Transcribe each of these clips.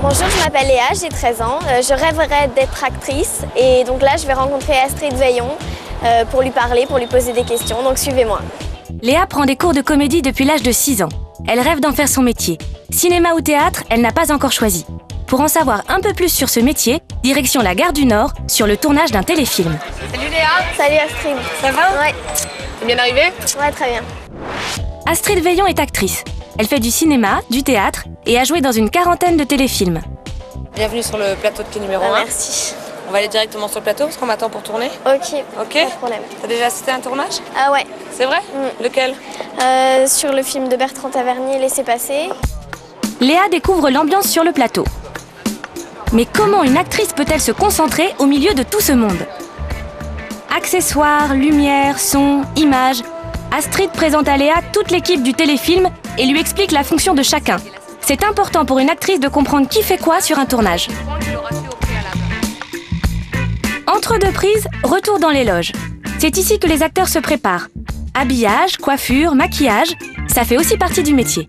Bonjour, je m'appelle Léa, j'ai 13 ans. Je rêverais d'être actrice et donc là je vais rencontrer Astrid Veillon pour lui parler, pour lui poser des questions, donc suivez-moi. Léa prend des cours de comédie depuis l'âge de 6 ans. Elle rêve d'en faire son métier. Cinéma ou théâtre, elle n'a pas encore choisi. Pour en savoir un peu plus sur ce métier, direction la Gare du Nord, sur le tournage d'un téléfilm. Salut Léa. Salut Astrid. Ça va? Ouais. T'es bien arrivée? Ouais, très bien. Astrid Veillon est actrice. Elle fait du cinéma, du théâtre et a joué dans une quarantaine de téléfilms. Bienvenue sur le plateau de quai numéro 1. Merci. On va aller directement sur le plateau parce qu'on m'attend pour tourner. Ok, Ok. pas de problème. T'as déjà assisté à un tournage? Ah ouais, C'est vrai? Lequel? sur le film de Bertrand Tavernier, Laissez passer. Léa découvre l'ambiance sur le plateau. Mais comment une actrice peut-elle se concentrer au milieu de tout ce monde? Accessoires, lumière, son, images. Astrid présente à Léa toute l'équipe du téléfilm et lui explique la fonction de chacun. C'est important pour une actrice de comprendre qui fait quoi sur un tournage. Entre deux prises, retour dans les loges. C'est ici que les acteurs se préparent. Habillage, coiffure, maquillage, ça fait aussi partie du métier.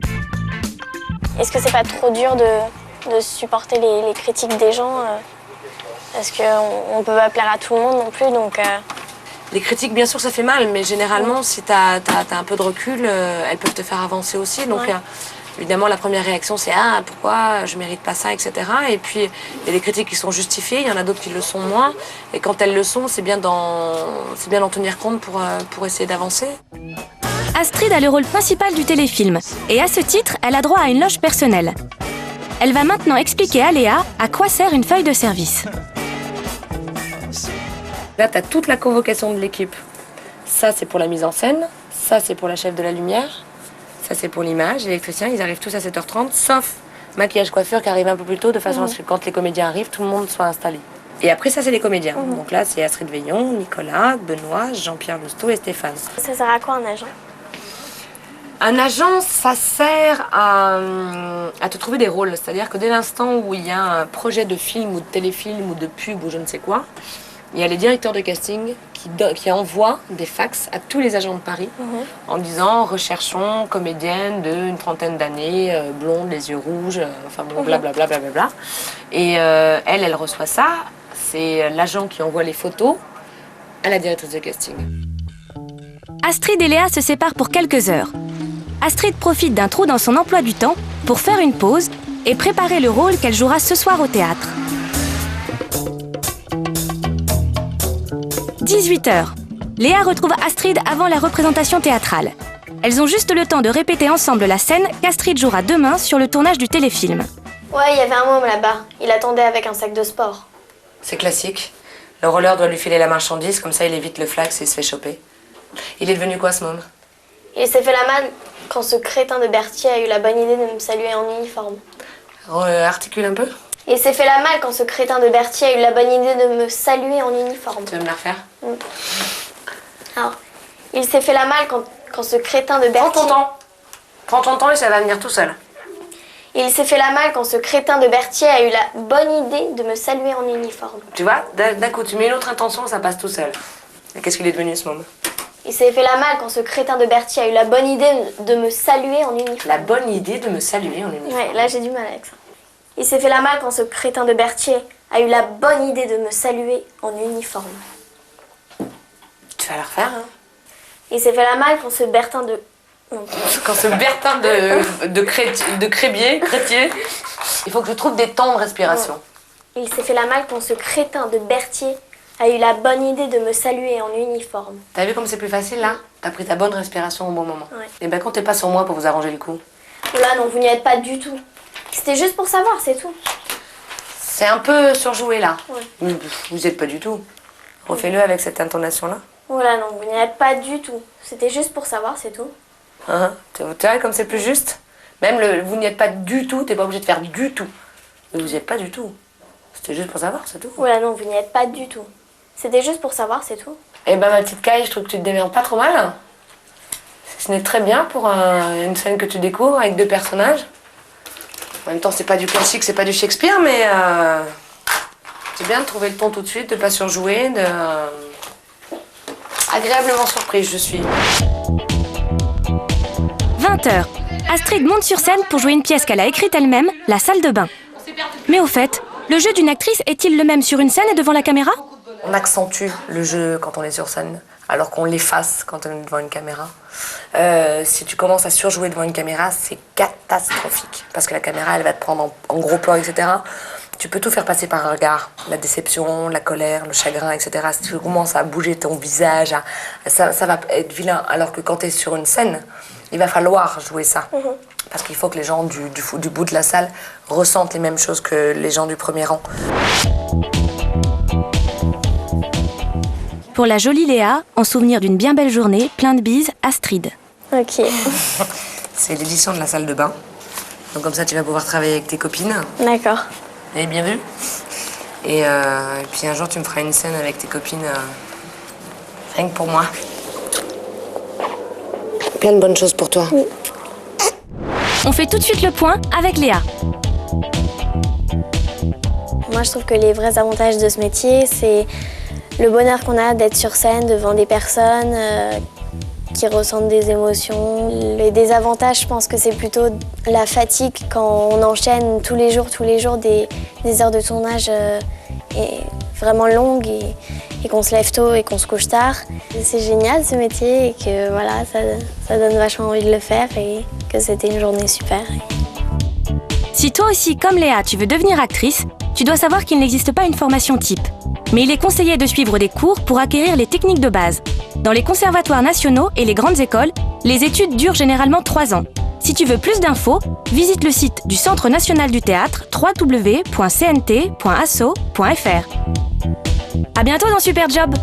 Est-ce que c'est pas trop dur de supporter les critiques des gens parce qu'on peut pas plaire à tout le monde non plus, donc... Les critiques, bien sûr, ça fait mal, mais généralement, si t'as un peu de recul, elles peuvent te faire avancer aussi. Donc, Ouais. Évidemment, la première réaction, c'est « Ah, pourquoi je mérite pas ça ?» etc. Et puis, il y a des critiques qui sont justifiées, il y en a d'autres qui le sont moins. Et quand elles le sont, c'est bien d'en tenir compte pour essayer d'avancer. Astrid a le rôle principal du téléfilm et à ce titre, elle a droit à une loge personnelle. Elle va maintenant expliquer à Léa à quoi sert une feuille de service. Là, tu as toute la convocation de l'équipe. Ça, c'est pour la mise en scène. Ça, c'est pour la chef de la lumière. Ça, c'est pour l'image. L'électricien, ils arrivent tous à 7h30, sauf maquillage, coiffure qui arrive un peu plus tôt, de façon à ce que quand les comédiens arrivent, tout le monde soit installé. Et après, ça, c'est les comédiens. Donc là, c'est Astrid Veillon, Nicolas, Benoît, Jean-Pierre Lousteau et Stéphane. Ça sert à quoi un agent? Un agent, ça sert à te trouver des rôles. C'est-à-dire que dès l'instant où il y a un projet de film ou de téléfilm ou de pub ou je ne sais quoi, il y a les directeurs de casting qui envoient des fax à tous les agents de Paris en disant « Recherchons comédienne d'une trentaine d'années, blonde, les yeux rouges, enfin bon, blablabla. Bla. » Et elle reçoit ça. C'est l'agent qui envoie les photos à la directrice de casting. Astrid et Léa se séparent pour quelques heures. Astrid profite d'un trou dans son emploi du temps pour faire une pause et préparer le rôle qu'elle jouera ce soir au théâtre. 18h. Léa retrouve Astrid avant la représentation théâtrale. Elles ont juste le temps de répéter ensemble la scène qu'Astrid jouera demain sur le tournage du téléfilm. Ouais, il y avait un môme là-bas. Il attendait avec un sac de sport. C'est classique. Le roller doit lui filer la marchandise, comme ça il évite le flax et il se fait choper. Il est devenu quoi ce môme? Il s'est fait la malle quand ce crétin de Berthier a eu la bonne idée de me saluer en uniforme. Articule un peu. Il s'est fait la malle quand ce crétin de Berthier a eu la bonne idée de me saluer en uniforme. Tu veux me la refaire? Alors, il s'est fait la malle quand ce crétin de Berthier... Prends ton temps. Prends ton temps et ça va venir tout seul. Il s'est fait la malle quand ce crétin de Berthier a eu la bonne idée de me saluer en uniforme. Tu vois, d'un coup, tu mets une autre intention, ça passe tout seul. Et qu'est-ce qu'il est devenu ce môme? Il s'est fait la malle quand ce crétin de Berthier a eu la bonne idée de me saluer en uniforme. La bonne idée de me saluer en uniforme. Ouais, là j'ai du mal avec ça. Il s'est fait la malle quand ce crétin de Berthier a eu la bonne idée de me saluer en uniforme. Tu vas la refaire, hein? Il s'est fait la malle quand ce Bertin de... Quand ce Bertin de Crébier, il faut que je trouve des temps de respiration. Il s'est fait la malle quand ce crétin de Berthier a eu la bonne idée de me saluer en uniforme. T'as vu comme c'est plus facile là? T'as pris ta bonne respiration au bon moment. Ouais. Et ben comptez pas sur moi pour vous arranger le coup. Là non, vous n'y êtes pas du tout. C'était juste pour savoir, c'est tout. C'est un peu surjoué là. Ouais. Vous êtes pas du tout. Refais-le avec cette intonation là. Oh là non, vous n'y êtes pas du tout. C'était juste pour savoir, c'est tout. Tu vois comme c'est plus juste? Même le vous n'y êtes pas du tout, t'es pas obligé de faire du tout. Mais vous n'y êtes pas du tout. C'était juste pour savoir, c'est tout. Oh là non, vous n'y êtes pas du tout. C'était juste pour savoir, c'est tout. Eh ben ma petite Caille, je trouve que tu te démerdes pas trop mal. Ce n'est très bien pour une scène que tu découvres avec deux personnages. En même temps, c'est pas du classique, c'est pas du Shakespeare, mais c'est bien de trouver le ton tout de suite, de pas surjouer, Agréablement surprise, je suis. 20h. Astrid monte sur scène pour jouer une pièce qu'elle a écrite elle-même, La salle de bain. Mais au fait, le jeu d'une actrice est-il le même sur une scène et devant la caméra ? On accentue le jeu quand on est sur scène, alors qu'on l'efface quand on est devant une caméra. Si tu commences à surjouer devant une caméra, c'est catastrophique. Parce que la caméra, elle va te prendre en gros plan, etc. Tu peux tout faire passer par un regard. La déception, la colère, le chagrin, etc. Si tu commences à bouger ton visage, ça va être vilain. Alors que quand tu es sur une scène, il va falloir jouer ça. Parce qu'il faut que les gens du bout de la salle ressentent les mêmes choses que les gens du premier rang. Pour la jolie Léa, en souvenir d'une bien belle journée, plein de bises, Astrid. Ok. C'est l'édition de la salle de bain. Donc comme ça, tu vas pouvoir travailler avec tes copines. D'accord. Vous avez bien vu? Et puis un jour, tu me feras une scène avec tes copines, rien que pour moi. Plein de bonnes choses pour toi. Oui. On fait tout de suite le point avec Léa. Moi, je trouve que les vrais avantages de ce métier, c'est le bonheur qu'on a d'être sur scène devant des personnes qui ressentent des émotions. Les désavantages, je pense que c'est plutôt la fatigue quand on enchaîne tous les jours des heures de tournage vraiment longues et qu'on se lève tôt et qu'on se couche tard. C'est génial ce métier et que voilà, ça donne vachement envie de le faire et que c'était une journée super. Si toi aussi, comme Léa, tu veux devenir actrice, tu dois savoir qu'il n'existe pas une formation type. Mais il est conseillé de suivre des cours pour acquérir les techniques de base. Dans les conservatoires nationaux et les grandes écoles, les études durent généralement 3 ans. Si tu veux plus d'infos, visite le site du Centre national du théâtre www.cnt.asso.fr. À bientôt dans Super Job!